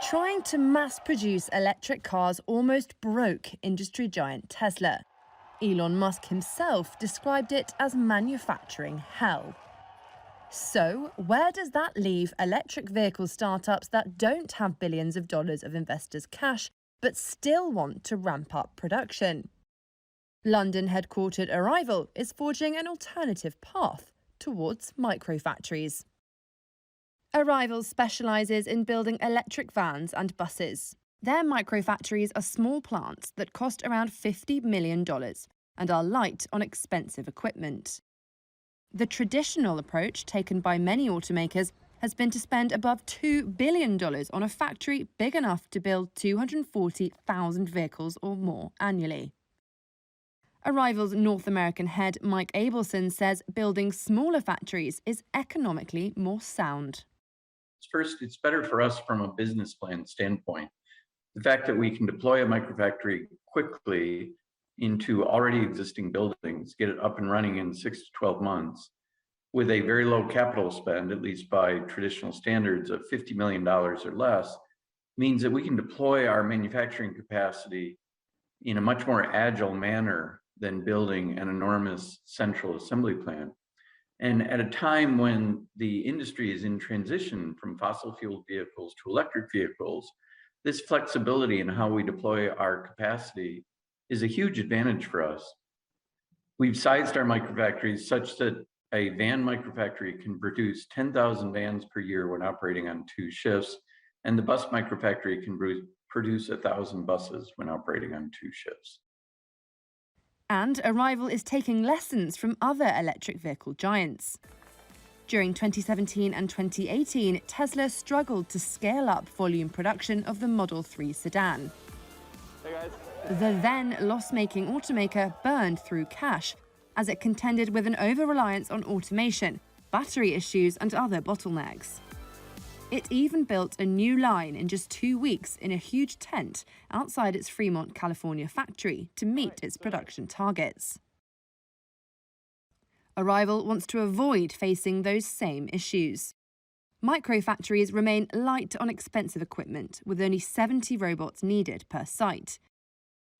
Trying to mass-produce electric cars almost broke industry giant Tesla. Elon Musk himself described it as manufacturing hell. So, where does that leave electric vehicle startups that don't have billions of dollars of investors' cash, but still want to ramp up production? London-headquartered Arrival is forging an alternative path towards microfactories. Arrival specialises in building electric vans and buses. Their microfactories are small plants that cost around $50 million and are light on expensive equipment. The traditional approach taken by many automakers has been to spend above $2 billion on a factory big enough to build 240,000 vehicles or more annually. Arrival's North American head, Mike Abelson, says building smaller factories is economically more sound. First, it's better for us from a business plan standpoint. The fact that we can deploy a microfactory quickly into already existing buildings, get it up and running in 6 to 12 months, with a very low capital spend, at least by traditional standards of $50 million or less, means that we can deploy our manufacturing capacity in a much more agile manner than building an enormous central assembly plant. And at a time when the industry is in transition from fossil fuel vehicles to electric vehicles, this flexibility in how we deploy our capacity is a huge advantage for us. We've sized our microfactories such that a van microfactory can produce 10,000 vans per year when operating on 2 shifts, and the bus microfactory can produce 1,000 buses when operating on 2 shifts. And Arrival is taking lessons from other electric vehicle giants. During 2017 and 2018, Tesla struggled to scale up volume production of the Model 3 sedan. Hey guys. The then loss-making automaker burned through cash as it contended with an over-reliance on automation, battery issues, and other bottlenecks. It even built a new line in just 2 weeks in a huge tent outside its Fremont, California factory to meet its production targets. Arrival wants to avoid facing those same issues. Microfactories remain light on expensive equipment, with only 70 robots needed per site.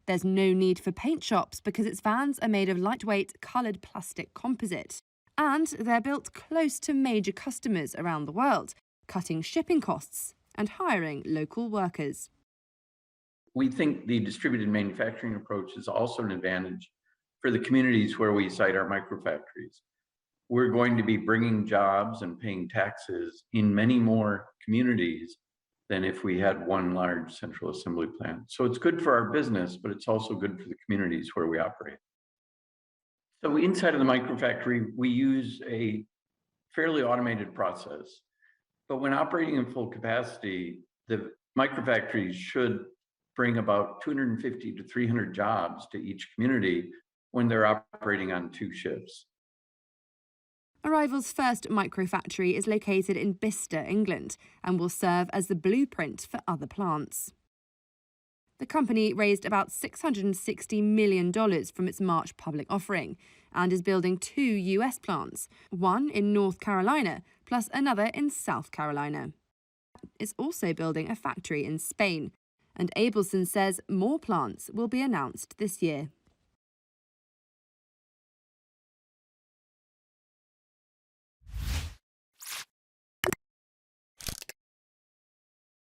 There's no need for paint shops because its vans are made of lightweight, coloured plastic composite. And they're built close to major customers around the world, cutting shipping costs and hiring local workers. We think the distributed manufacturing approach is also an advantage for the communities where we site our microfactories. We're going to be bringing jobs and paying taxes in many more communities than if we had one large central assembly plant. So it's good for our business, but it's also good for the communities where we operate. So inside of the microfactory, we use a fairly automated process. But when operating in full capacity, the microfactories should bring about 250 to 300 jobs to each community when they're operating on 2 shifts. Arrival's first microfactory is located in Bicester, England, and will serve as the blueprint for other plants. The company raised about $660 million from its March public offering and is building 2 US plants, one in North Carolina plus another in South Carolina. It's also building a factory in Spain, and Abelson says more plants will be announced this year.